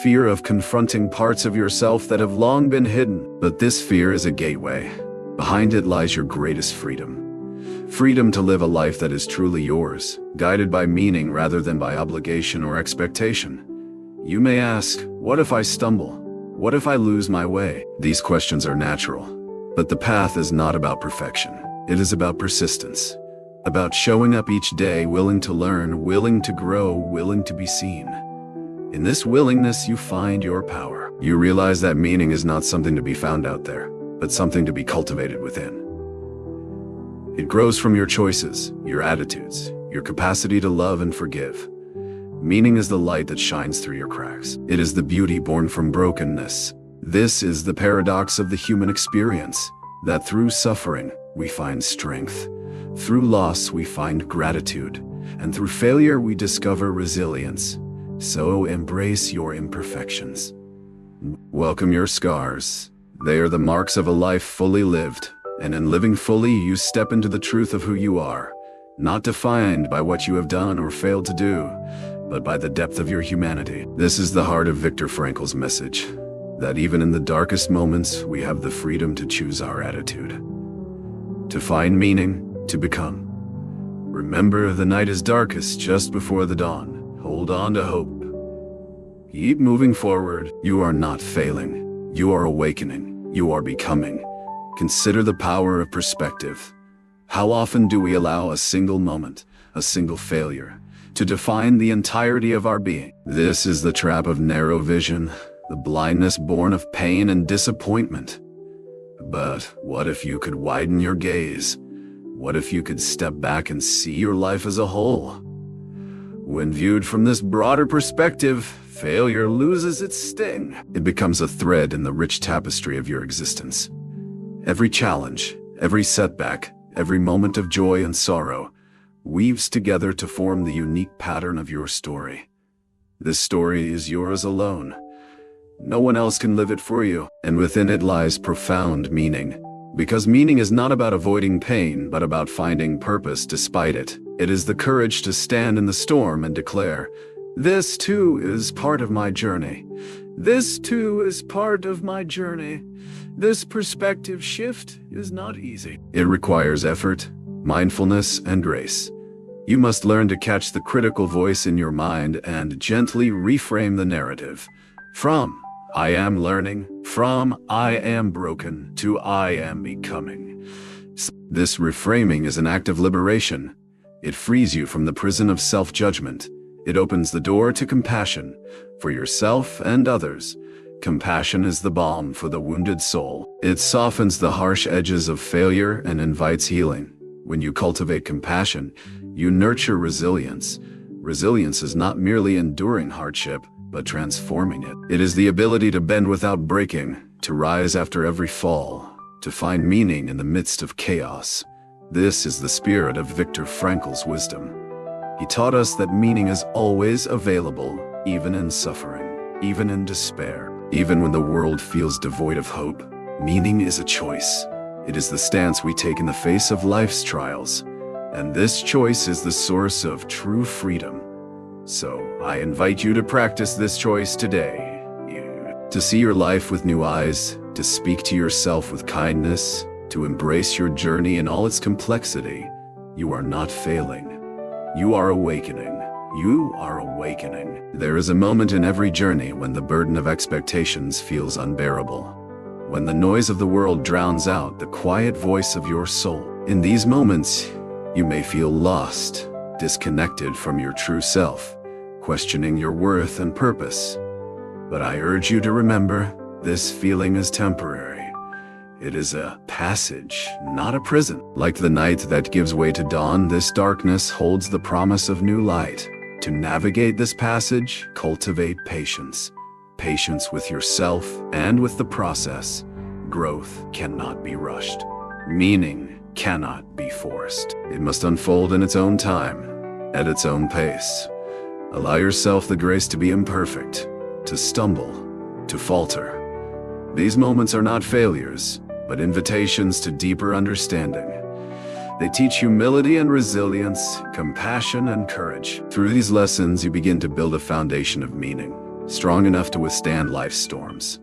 A: Fear of confronting parts of yourself that have long been hidden. But this fear is a gateway. Behind it lies your greatest freedom. Freedom to live a life that is truly yours, guided by meaning rather than by obligation or expectation. You may ask, what if I stumble? What if I lose my way? These questions are natural, but the path is not about perfection. It is about persistence, about showing up each day, willing to learn, willing to grow, willing to be seen. In this willingness, you find your power. You realize that meaning is not something to be found out there, but something to be cultivated within. It grows from your choices, your attitudes, your capacity to love and forgive. Meaning is the light that shines through your cracks. It is the beauty born from brokenness. This is the paradox of the human experience, that through suffering, we find strength. Through loss, we find gratitude. And through failure, we discover resilience. So embrace your imperfections. Welcome your scars. They are the marks of a life fully lived. And in living fully, you step into the truth of who you are, not defined by what you have done or failed to do, but by the depth of your humanity. This is the heart of Viktor Frankl's message, that even in the darkest moments, we have the freedom to choose our attitude. To find meaning, to become. Remember, the night is darkest just before the dawn. Hold on to hope. Keep moving forward. You are not failing. You are awakening. You are becoming. Consider the power of perspective. How often do we allow a single moment, a single failure, to define the entirety of our being? This is the trap of narrow vision, the blindness born of pain and disappointment. But what if you could widen your gaze? What if you could step back and see your life as a whole? When viewed from this broader perspective, failure loses its sting. It becomes a thread in the rich tapestry of your existence. Every challenge, every setback, every moment of joy and sorrow weaves together to form the unique pattern of your story. This story is yours alone. No one else can live it for you, and within it lies profound meaning. Because meaning is not about avoiding pain, but about finding purpose despite it. It is the courage to stand in the storm and declare, "This too is part of my journey. This too is part of my journey. This perspective shift is not easy." It requires effort, mindfulness, and grace. You must learn to catch the critical voice in your mind and gently reframe the narrative. From "I am learning," from "I am broken," to "I am becoming." This reframing is an act of liberation. It frees you from the prison of self-judgment. It opens the door to compassion for yourself and others. Compassion is the balm for the wounded soul. It softens the harsh edges of failure and invites healing. When you cultivate compassion, you nurture resilience. Resilience is not merely enduring hardship, but transforming it. It is the ability to bend without breaking, to rise after every fall, to find meaning in the midst of chaos. This is the spirit of Viktor Frankl's wisdom. He taught us that meaning is always available, even in suffering, even in despair. Even when the world feels devoid of hope, meaning is a choice. It is the stance we take in the face of life's trials. And this choice is the source of true freedom. So I invite you to practice this choice today. To see your life with new eyes, to speak to yourself with kindness, to embrace your journey in all its complexity. You are not failing. You are awakening. You are awakening. There is a moment in every journey when the burden of expectations feels unbearable. When the noise of the world drowns out the quiet voice of your soul. In these moments, you may feel lost, disconnected from your true self, questioning your worth and purpose. But I urge you to remember, This feeling is temporary. It is a passage, not a prison. Like the night that gives way to dawn, this darkness holds the promise of new light. To navigate this passage, cultivate patience. Patience with yourself and with the process. Growth cannot be rushed. Meaning cannot be forced. It must unfold in its own time, at its own pace. Allow yourself the grace to be imperfect, to stumble, to falter. These moments are not failures, but invitations to deeper understanding. They teach humility and resilience, compassion and courage. Through these lessons, you begin to build a foundation of meaning, strong enough to withstand life's storms.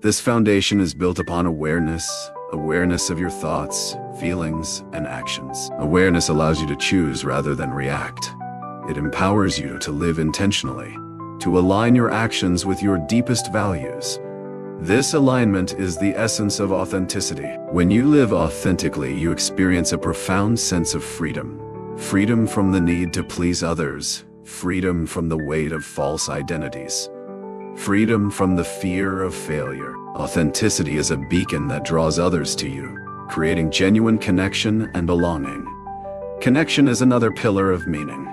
A: This foundation is built upon awareness of your thoughts, feelings, and actions. Awareness allows you to choose rather than react. It empowers you to live intentionally, to align your actions with your deepest values. This alignment is the essence of authenticity. When you live authentically, you experience a profound sense of freedom. Freedom from the need to please others. Freedom from the weight of false identities. Freedom from the fear of failure. Authenticity is a beacon that draws others to you, creating genuine connection and belonging. Connection is another pillar of meaning.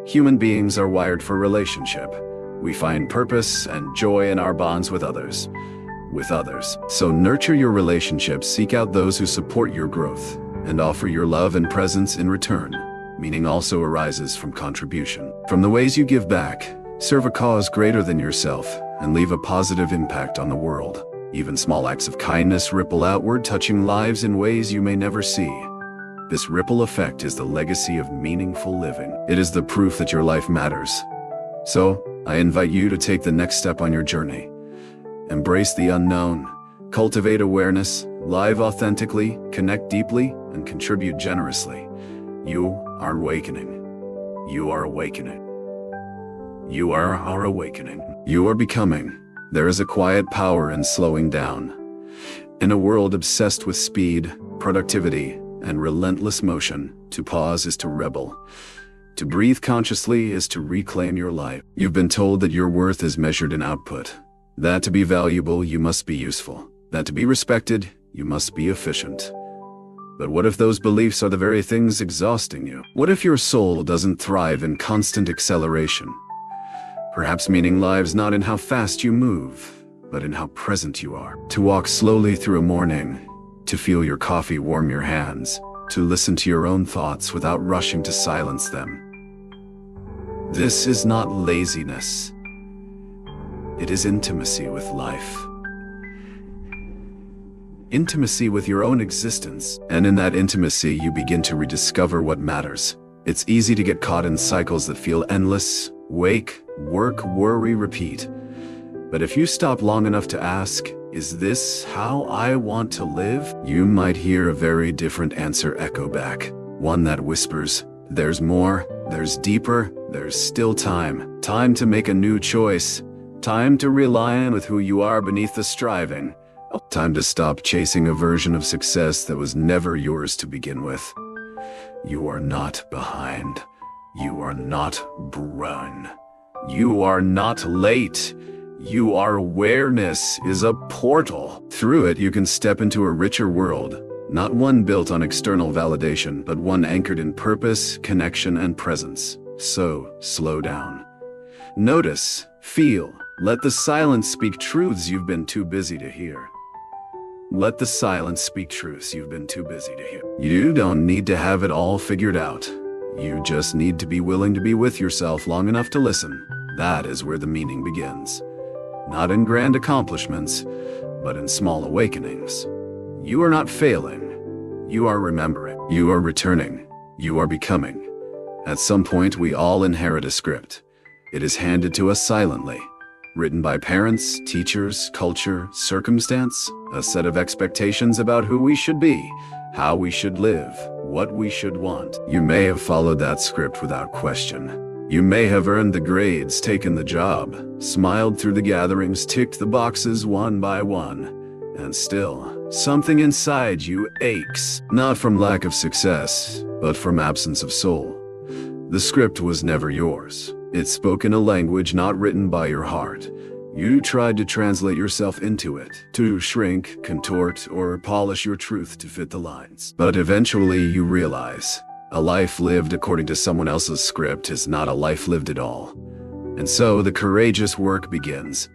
A: Human beings are wired for relationship. We find purpose and joy in our bonds with others. So nurture your relationships, seek out those who support your growth, and offer your love and presence in return. Meaning also arises from contribution. From the ways you give back, serve a cause greater than yourself, and leave a positive impact on the world. Even small acts of kindness ripple outward, touching lives in ways you may never see. This ripple effect is the legacy of meaningful living. It is the proof that your life matters. So, I invite you to take the next step on your journey. Embrace the unknown, cultivate awareness, live authentically, connect deeply, and contribute generously. You are awakening. You are awakening. You are our awakening. You are becoming. There is a quiet power in slowing down. In a world obsessed with speed, productivity, and relentless motion, to pause is to rebel. To breathe consciously is to reclaim your life. You've been told that your worth is measured in output. That to be valuable, you must be useful. That to be respected, you must be efficient. But what if those beliefs are the very things exhausting you? What if your soul doesn't thrive in constant acceleration? Perhaps meaning lies not in how fast you move, but in how present you are. To walk slowly through a morning, to feel your coffee warm your hands, to listen to your own thoughts without rushing to silence them. This is not laziness. It is intimacy with life. Intimacy with your own existence. And in that intimacy, you begin to rediscover what matters. It's easy to get caught in cycles that feel endless. Wake, work, worry, repeat. But if you stop long enough to ask, is this how I want to live? You might hear a very different answer echo back. One that whispers, there's more, there's deeper, there's still time. Time to make a new choice. Time to realign with who you are beneath the striving. Time to stop chasing a version of success that was never yours to begin with. You are not behind. You are not run. You are not late. Your awareness is a portal. Through it, you can step into a richer world, not one built on external validation, but one anchored in purpose, connection, and presence. So, slow down. Notice, feel, let the silence speak truths you've been too busy to hear. Let the silence speak truths you've been too busy to hear. You don't need to have it all figured out. You just need to be willing to be with yourself long enough to listen. That is where the meaning begins. Not in grand accomplishments, but in small awakenings. You are not failing. You are remembering. You are returning. You are becoming. At some point, we all inherit a script. It is handed to us silently. Written by parents, teachers, culture, circumstance, a set of expectations about who we should be, how we should live, what we should want. You may have followed that script without question. You may have earned the grades, taken the job, smiled through the gatherings, ticked the boxes one by one, and still, something inside you aches. Not from lack of success, but from absence of soul. The script was never yours. It spoke in a language not written by your heart. You tried to translate yourself into it, to shrink, contort, or polish your truth to fit the lines. But eventually you realize, a life lived according to someone else's script is not a life lived at all. And so the courageous work begins.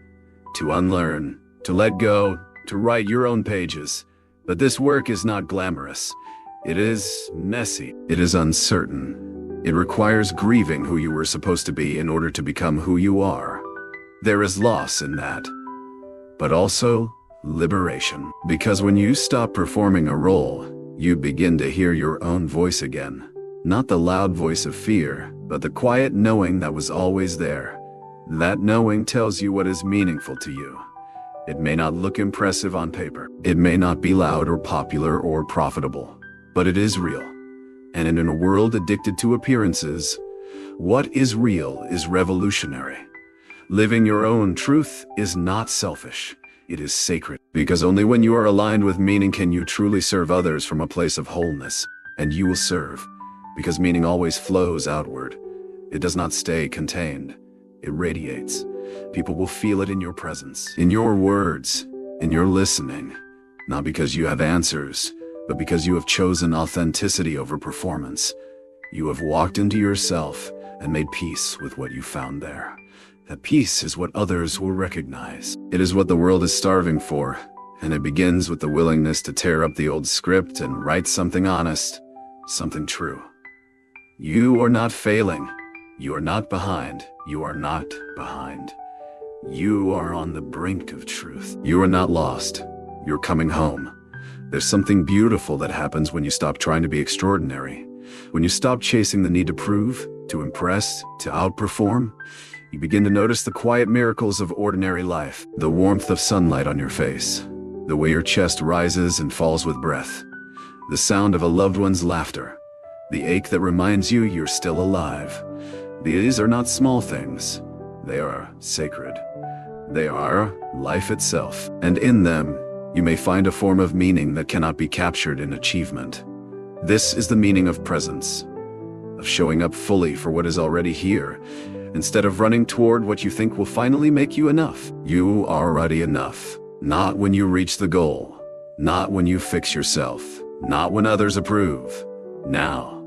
A: To unlearn, to let go, to write your own pages. But this work is not glamorous. It is messy. It is uncertain. It requires grieving who you were supposed to be in order to become who you are. There is loss in that, but also liberation. Because when you stop performing a role, you begin to hear your own voice again. Not the loud voice of fear, but the quiet knowing that was always there. That knowing tells you what is meaningful to you. It may not look impressive on paper. It may not be loud or popular or profitable, but it is real. And in a world addicted to appearances, what is real is revolutionary. Living your own truth is not selfish. It is sacred. Because only when you are aligned with meaning can you truly serve others from a place of wholeness. And you will serve. Because meaning always flows outward. It does not stay contained. It radiates. People will feel it in your presence, in your words, in your listening. Not because you have answers, but because you have chosen authenticity over performance. You have walked into yourself and made peace with what you found there. That peace is what others will recognize. It is what the world is starving for, and it begins with the willingness to tear up the old script and write something honest, something true. You are not failing. You are not behind. You are not behind. You are on the brink of truth. You are not lost. You're coming home. There's something beautiful that happens when you stop trying to be extraordinary. When you stop chasing the need to prove, to impress, to outperform, you begin to notice the quiet miracles of ordinary life. The warmth of sunlight on your face. The way your chest rises and falls with breath. The sound of a loved one's laughter. The ache that reminds you you're still alive. These are not small things. They are sacred. They are life itself. And in them, you may find a form of meaning that cannot be captured in achievement. This is the meaning of presence. Of showing up fully for what is already here, instead of running toward what you think will finally make you enough. You are already enough. Not when you reach the goal. Not when you fix yourself. Not when others approve. Now,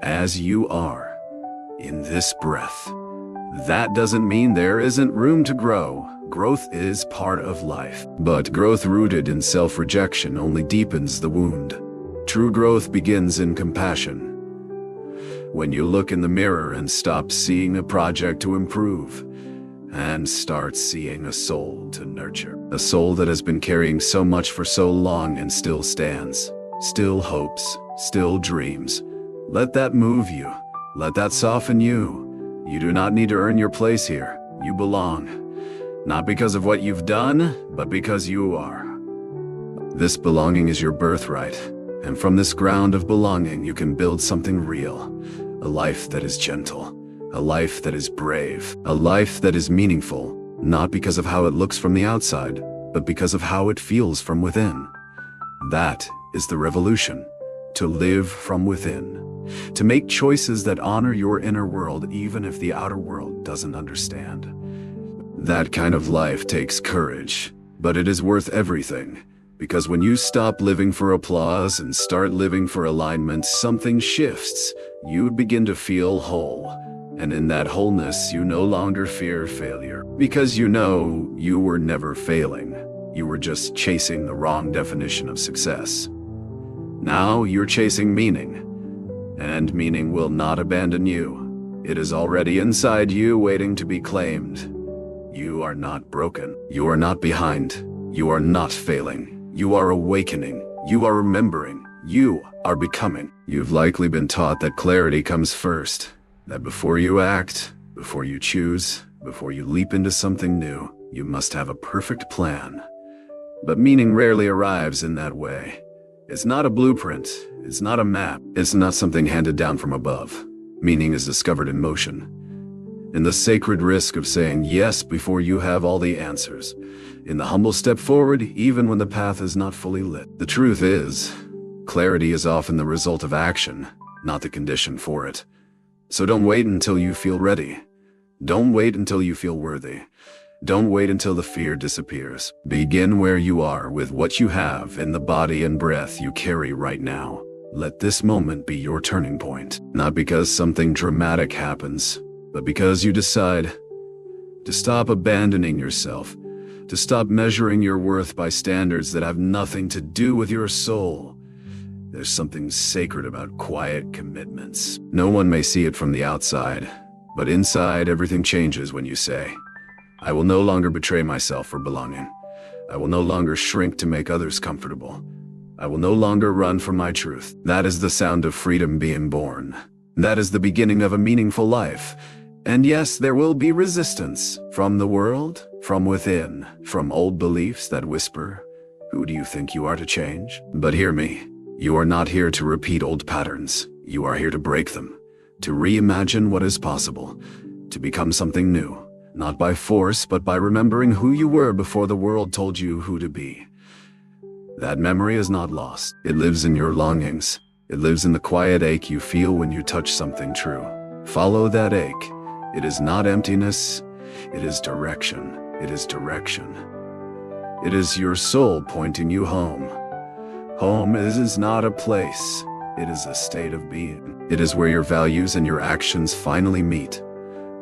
A: as you are, in this breath. That doesn't mean there isn't room to grow. Growth is part of life. But growth rooted in self-rejection only deepens the wound. True growth begins in compassion. When you look in the mirror and stop seeing a project to improve, and start seeing a soul to nurture. A soul that has been carrying so much for so long and still stands, still hopes, still dreams. Let that move you. Let that soften you. You do not need to earn your place here. You belong. Not because of what you've done, but because you are. This belonging is your birthright. And from this ground of belonging, you can build something real. A life that is gentle. A life that is brave. A life that is meaningful, not because of how it looks from the outside, but because of how it feels from within. That is the revolution. To live from within. To make choices that honor your inner world even if the outer world doesn't understand. That kind of life takes courage, but it is worth everything. Because when you stop living for applause and start living for alignment, something shifts. You begin to feel whole. And in that wholeness, you no longer fear failure. Because you know you were never failing. You were just chasing the wrong definition of success. Now you're chasing meaning. And meaning will not abandon you. It is already inside you waiting to be claimed. You are not broken. You are not behind. You are not failing. You are awakening. You are remembering. You are becoming. You've likely been taught that clarity comes first. That before you act, before you choose, before you leap into something new, you must have a perfect plan. But meaning rarely arrives in that way. It's not a blueprint. It's not a map. It's not something handed down from above. Meaning is discovered in motion. In the sacred risk of saying yes before you have all the answers. In the humble step forward, even when the path is not fully lit. The truth is, clarity is often the result of action, not the condition for it. So don't wait until you feel ready. Don't wait until you feel worthy. Don't wait until the fear disappears. Begin where you are with what you have in the body and breath you carry right now. Let this moment be your turning point, not because something dramatic happens, but because you decide to stop abandoning yourself, to stop measuring your worth by standards that have nothing to do with your soul. There's something sacred about quiet commitments. No one may see it from the outside, but inside everything changes when you say, I will no longer betray myself for belonging. I will no longer shrink to make others comfortable. I will no longer run from my truth. That is the sound of freedom being born. That is the beginning of a meaningful life. And yes, there will be resistance from the world, from within, from old beliefs that whisper, who do you think you are to change? But hear me, you are not here to repeat old patterns. You are here to break them, to reimagine what is possible, to become something new, not by force, but by remembering who you were before the world told you who to be. That memory is not lost. It lives in your longings. It lives in the quiet ache you feel when you touch something true. Follow that ache. It is not emptiness. It is direction. It is direction. It is your soul pointing you home. Home is not a place. It is a state of being. It is where your values and your actions finally meet,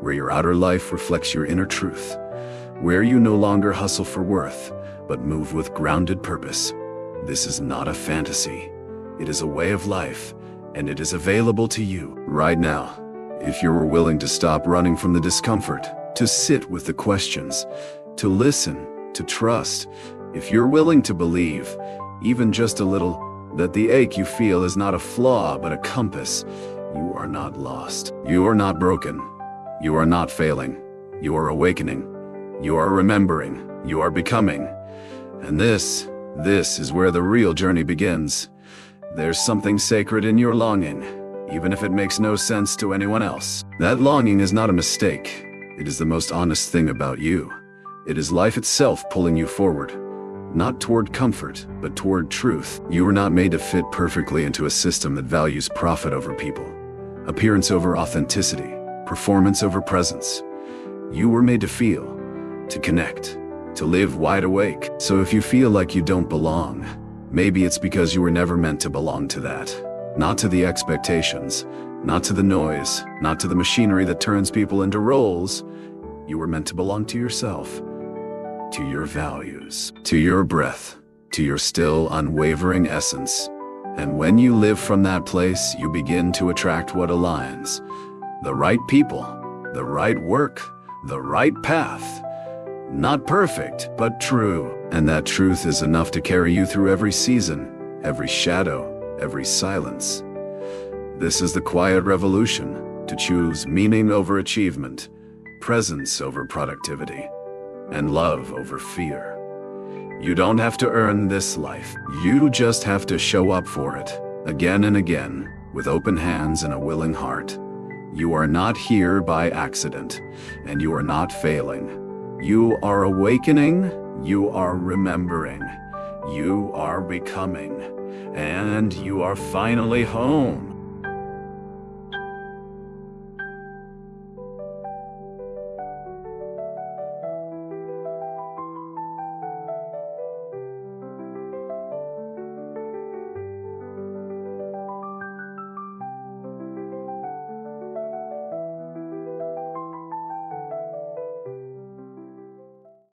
A: where your outer life reflects your inner truth, where you no longer hustle for worth, but move with grounded purpose. This is not a fantasy. It is a way of life, and it is available to you right now. If you're willing to stop running from the discomfort, to sit with the questions, to listen, to trust, if you're willing to believe, even just a little, that the ache you feel is not a flaw but a compass, you are not lost. You are not broken. You are not failing. You are awakening. You are remembering. You are becoming. And this is where the real journey begins. There's something sacred in your longing, even if it makes no sense to anyone else. That longing is not a mistake. It is the most honest thing about you. It is life itself pulling you forward, not toward comfort, but toward truth. You were not made to fit perfectly into a system that values profit over people, appearance over authenticity, performance over presence. You were made to feel, to connect, to live wide awake. So if you feel like you don't belong, maybe it's because you were never meant to belong to that. Not to the expectations, not to the noise, not to the machinery that turns people into roles. You were meant to belong to yourself, to your values, to your breath, to your still unwavering essence. And when you live from that place, you begin to attract what aligns. The right people, the right work, the right path. Not perfect, but true. And that truth is enough to carry you through every season, every shadow, every silence. This is the quiet revolution, to choose meaning over achievement, presence over productivity, and love over fear. You don't have to earn this life. You just have to show up for it, again and again, with open hands and a willing heart. You are not here by accident, and you are not failing. You are awakening, you are remembering, you are becoming, and you are finally home.